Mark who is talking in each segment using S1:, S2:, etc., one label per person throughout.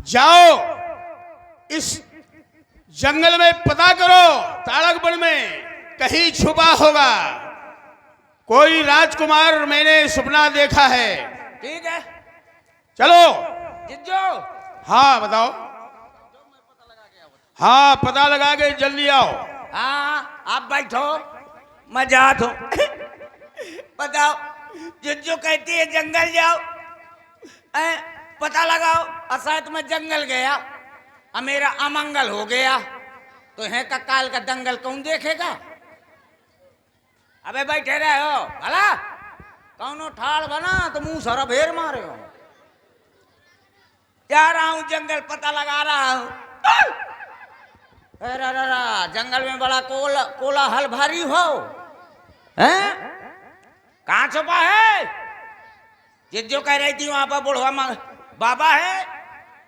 S1: जाओ इस जंगल में पता करो, ताड़कबन में कहीं छुपा होगा कोई राजकुमार, मैंने सपना देखा है।
S2: ठीक है,
S1: चलो।
S2: जिज्जो।
S1: हाँ बताओ। हाँ पता लगा के जल्दी आओ।
S2: हाँ आप बैठो, मैं जात हूँ। बताओ, जिज्जो कहती है जंगल जाओ, पता लगाओ। असायत में जंगल गया और मेरा अमंगल हो गया, तो है का काल का दंगल कौन देखेगा? अबे बैठे रहे हो भला, कौनो ठाड़ बना तो मुंह सारा भेर मारे हो। जा रहा हूं जंगल, पता लगा रहा हूं। जंगल में बड़ा कोलाहल भारी हो, हैं? कहाँ छुपा है? जिज्जो कह रही थी वहां पर बुढ़वा बाबा है,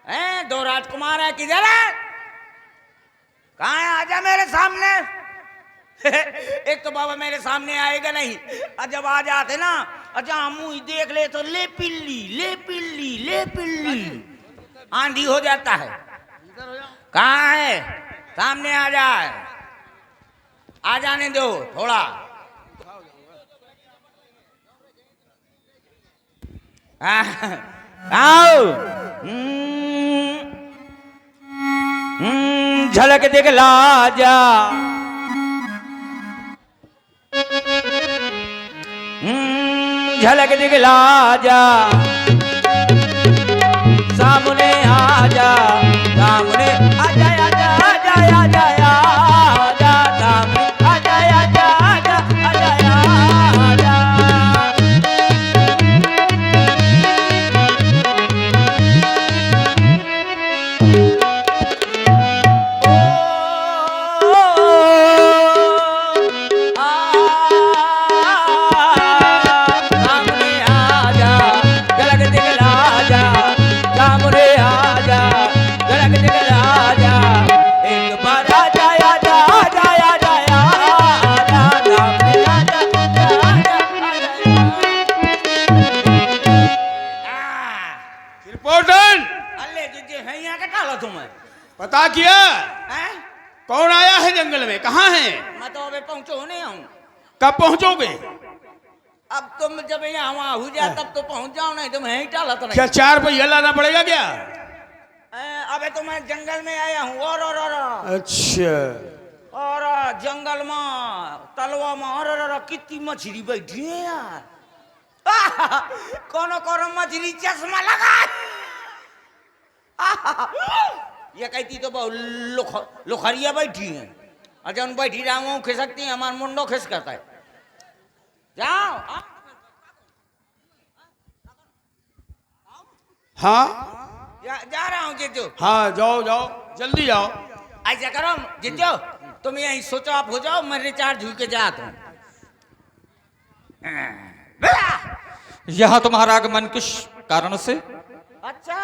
S2: हैं? दो राजकुमार है, किधर है? कहाँ है? आजा मेरे सामने। एक तो बाबा मेरे सामने आएगा नहीं, और जब आ जाते ना, अच्छा मुंह देख ले तो ले पिल्ली ले पिल्ली ले पिल्ली, आंधी हो जाता है। कहाँ है? सामने आ जाए, आ जाने दो थोड़ा। आओ। झलक दिखला जा, झलक दिखला जा, सामने आ जा, सामने आ जा, आ जा, आ जा, आ जा, आ जा, सामने आ जा, आ जा, आ जा, आ जा, आ जा।
S1: पता किया कौन आया है जंगल में? कहाँ है?
S2: मैं तो अबे पहुंचो नहीं हूँ।
S1: कब पहुंचोगे?
S2: अब तुम जब यहाँ वहाँ हो जाए तब तो पहुंच जाओ, नहीं तो मैं यहीं टाला तो नहीं।
S1: क्या 4 पहिया लाना पड़ेगा क्या?
S2: अबे तो मैं जंगल में आया हूँ। और
S1: अच्छा।
S2: और जंगल में तलवा में और कितनी मछली बैठी है यार। कोनो कोनो मछली चश्मा लगा। ये कहती तो बहुत लोखरिया बैठी है, और जब बैठी रहा खिसकती है, हमारा मुंडो खिसकता है। जाओ।
S1: हाँ
S2: जा रहा हूँ जिज्जू।
S1: हाँ जाओ जाओ, जल्दी जाओ।
S2: ऐसा करो जिज्जू, तुम यहीं सोचो आप हो जाओ, मैं रिचार्ज हुई के जाता हूँ।
S3: यहाँ तुम्हारा आगमन किस कारण से?
S2: अच्छा,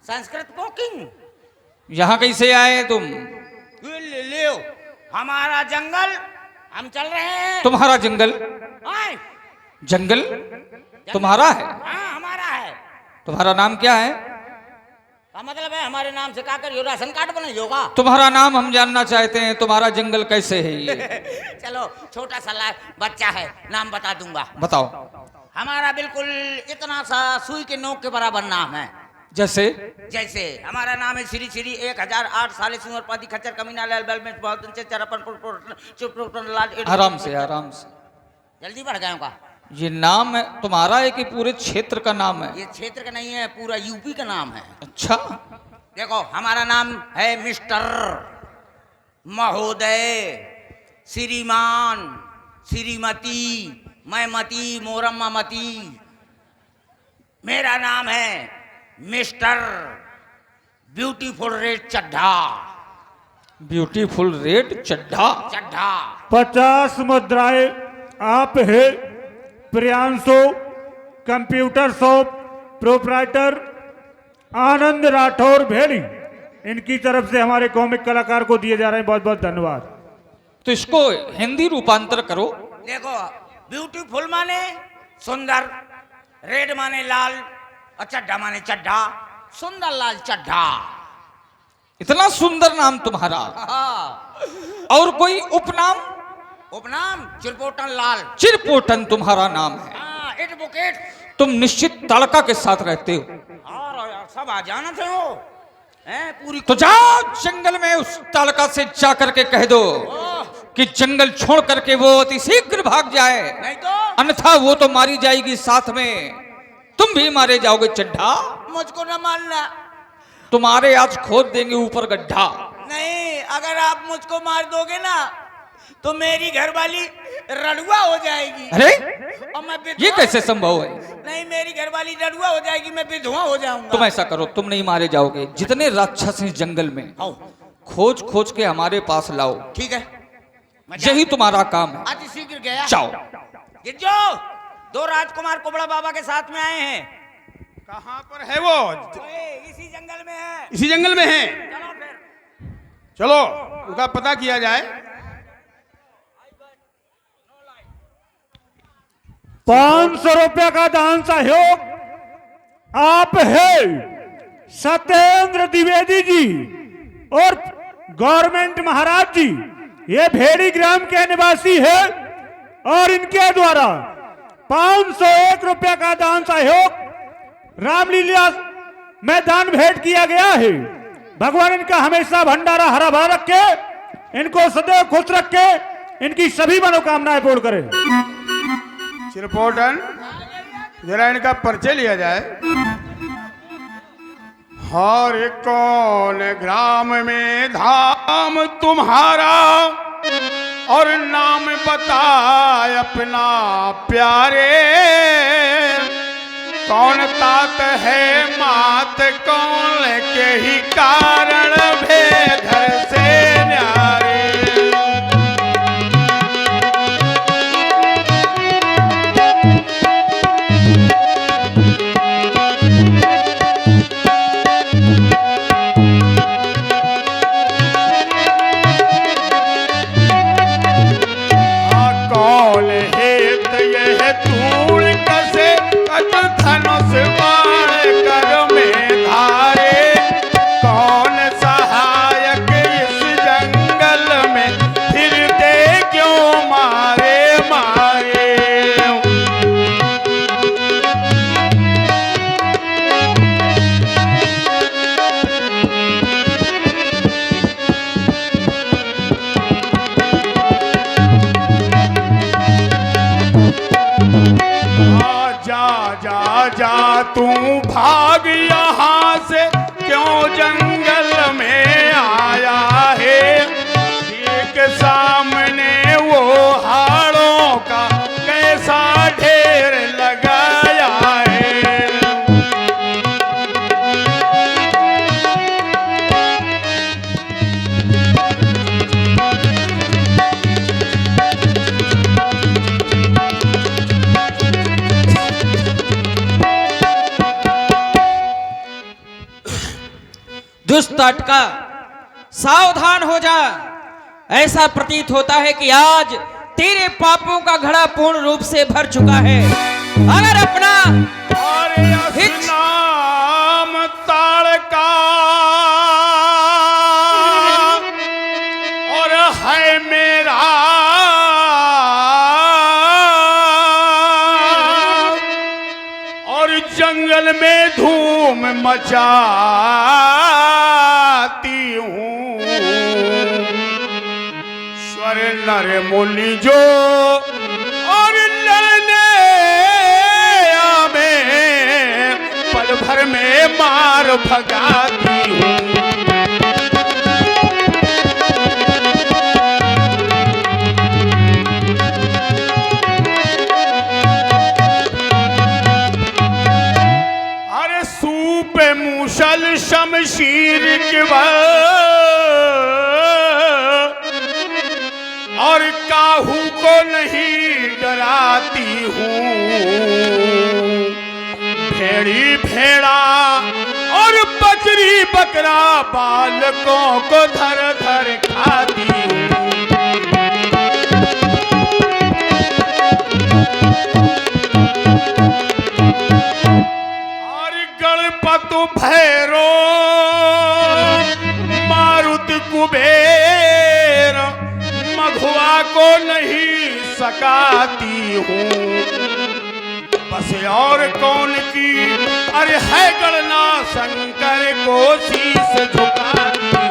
S2: संस्कृत कुकिंग।
S3: यहाँ कैसे आए तुम?
S2: ले हमारा जंगल, हम चल रहे हैं।
S3: तुम्हारा जंगल? जंगल तुम्हारा है?
S2: हाँ हमारा है।
S3: तुम्हारा नाम क्या है?
S2: का मतलब है हमारे नाम से? क्या करियो, राशन कार्ड बने होगा?
S3: तुम्हारा नाम हम जानना चाहते हैं, तुम्हारा जंगल कैसे है ये?
S2: चलो छोटा सा बच्चा है, नाम बता दूंगा।
S3: बताओ।
S2: हमारा बिल्कुल इतना सा सुई के नोक के बराबर नाम है।
S3: जैसे?
S2: जैसे हमारा नाम है श्री श्री 1008 साले सिंह पादी खच्चर कमीना लाल बैल में बहुत चुप लाल।
S3: आराम से आराम से,
S2: जल्दी बढ़ गए का।
S3: ये नाम है तुम्हारा है कि पूरे क्षेत्र का नाम है?
S2: ये क्षेत्र का नहीं है, पूरा यूपी का नाम है।
S3: अच्छा।
S2: देखो हमारा नाम है मिस्टर, महोदय, श्रीमान, श्रीमती, मैं मती, मोरम्मा मती। मेरा नाम है Mister beautiful red Chadha.
S3: Beautiful red Chadha?
S2: Chadha
S4: 50 मुद्राएं आप है Priyanshu, computer shop proprietor Anand Rathore भेड़ी, इनकी तरफ से हमारे कॉमिक कलाकार को दिए जा रहे हैं। बहुत बहुत धन्यवाद।
S3: तो इसको हिंदी रूपांतर करो।
S2: देखो, ब्यूटीफुल माने सुंदर, रेड माने लाल, और चड्ढा माने चड्ढा। सुंदरलाल चड्ढा।
S3: इतना सुंदर नाम तुम्हारा,
S2: हाँ।
S3: और कोई उपनाम?
S2: उपनाम चिरपोटन लाल।
S3: चिरपोटन तुम्हारा नाम है।
S2: हाँ, एडवोकेट।
S3: तुम निश्चित ताड़का के साथ रहते हो।
S2: और सब आ जाना थे हो हैं पूरी।
S3: तो जाओ जंगल में उस ताड़का से जाकर के कह दो कि जंगल छोड़ करके वो अति शीघ्र भाग जाए,
S2: नहीं तो
S3: अन्यथा वो तो मारी जाएगी, साथ में तुम भी मारे जाओगे चड्ढा।
S2: मुझको न मारना।
S3: तुम्हारे आज खोद देंगे ऊपर गड्ढा।
S2: नहीं, अगर आप मुझको मार दोगे ना तो मेरी घरवाली रड़ुआ हो जाएगी।
S3: अरे
S2: और मैं
S3: ये कैसे संभव है?
S2: नहीं, मेरी घरवाली रड़ुआ हो जाएगी, मैं विधवा हो जाऊंगा।
S3: तुम ऐसा करो, तुम नहीं मारे जाओगे। जितने राक्षस हैं जंगल में,
S2: आओ।
S3: खोज खोज के हमारे पास लाओ।
S2: ठीक है,
S3: यही तुम्हारा काम है।
S2: आज शीघ्र गया।
S3: जाओ।
S2: जिज्जो, 2 राजकुमार कोबड़ा बाबा के साथ में आए हैं।
S1: कहाँ पर है वो?
S2: इसी जंगल में है।
S1: इसी जंगल में है।
S2: चलो फिर।
S1: चलो उनका पता किया जाए।
S4: 500 रुपया का दान सहयोग आप है सत्येंद्र द्विवेदी जी और गवर्नमेंट महाराज जी। ये भेड़ी ग्राम के निवासी है और इनके द्वारा 501 रुपया का दान सहयोग रामलीला में दान भेंट किया गया है। भगवान इनका हमेशा भंडारा हरा भरा रखे, इनको सदैव खुश रखे, इनकी सभी मनोकामनाएं पूर्ण करे।
S1: चिरपोटन, जरा इनका परिचय लिया जाए। हर कौन ग्राम में धाम तुम्हारा और नाम बताए अपना प्यारे। कौन तात है मात कौन के ही कारण भेदर से न्यारे। कौन हेत यह तूड़ कसे कट धनुष बाण कर में धारे। कौन सहायक इस जंगल में फिरते क्यों मारे मारे। जा तू भाग यहाँ से क्यों जंगल में आया है। एक सामने वो हाड़ों का कैसा ढेर लगाया है।
S3: दुष्ट ताटका, सावधान हो जा। ऐसा प्रतीत होता है कि आज तेरे पापों का घड़ा पूर्ण रूप से भर चुका है। अगर अपना
S1: नाम ताड़का और है मेरा और जंगल में धूम मचाती हूँ। स्वर नर मुनि जो और लड़ने आवे पल भर में मार भगाती हूँ। अरे सूप मूसल शमशीर के और काहू को नहीं डराती हूँ। भेड़ी भेड़ा और बकरी बकरा बालकों को धर धर खाती हूँ। और गणपति तो भैरो मारुत कुबेर मघुआ को नहीं सकाती हूँ, बस और कौन की अरे है गणना शंकर को शीश झुकाती हूँ।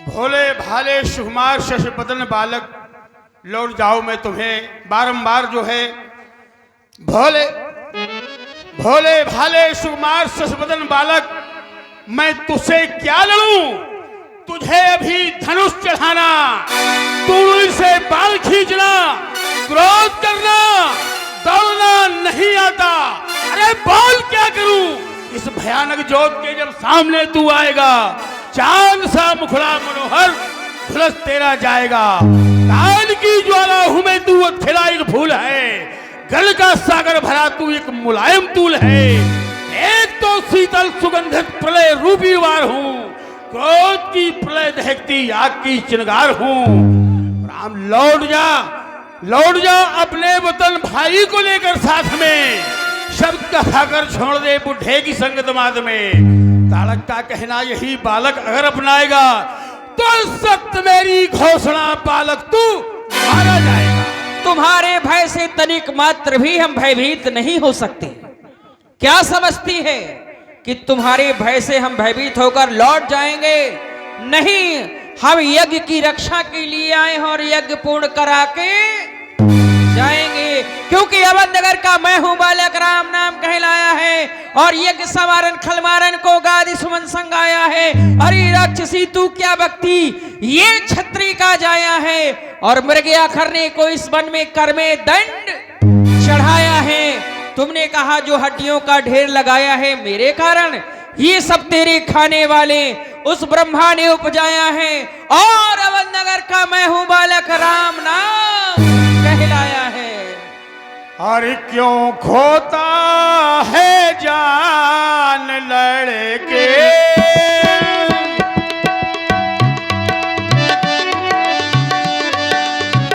S1: भोले भाले सुकुमार शश बदन बालक लौट जाओ, मैं तुम्हें बारंबार जो है भोले भोले भाले सुकुमार शश बदन बालक, मैं तुझसे क्या लड़ूं? तुझे अभी धनुष चढ़ाना, तूड़ी से बाल खींचना, क्रोध करना, दौड़ना नहीं आता। अरे बोल क्या करूं? इस भयानक जोत के जब सामने तू आएगा, चांद सा मुखड़ा मनोहर झुलस तेरा जाएगा। काल की ज्वाला हूं मैं, तू थिला एक फूल है, गल का सागर भरा तू एक मुलायम तूल है। एक तो शीतल सुगंधित प्रलय रूपी वार हूं, क्रोध की प्रलय दहकती आग की चिंगार हूं। राम लौट जा अपने वतन भाई को लेकर साथ में, शब्द खाकर छोड़ दे बुढ़े की संगत माद में। ताड़क का कहना यही बालक अगर अपनाएगा तो सख्त मेरी घोषणा बालक तू मारा जाएगा।
S3: तुम्हारे भय से तनिक मात्र भी हम भयभीत नहीं हो सकते। क्या समझती है कि तुम्हारे भय से हम भयभीत होकर लौट जाएंगे? नहीं, हम यज्ञ की रक्षा के लिए आए हैं और यज्ञ पूर्ण करा के जाएंगे, क्योंकि अवध नगर का मैं हूं बालक राम नाम कहलाया है और यज्ञ समारन खलमारन को गादी सुमन संग आया है। अरे राक्षसी तू क्या भक्ति, ये छत्री का जाया है और मृगया करने को इस वन में कर में दंड चढ़ाया है। तुमने कहा जो हड्डियों का ढेर लगाया है मेरे कारण, ये सब तेरे खाने वाले उस ब्रह्मा ने उपजाया है और अवध नगर का मैं हूं बालक राम नाम कहलाया है।
S1: अरे क्यों खोता है जान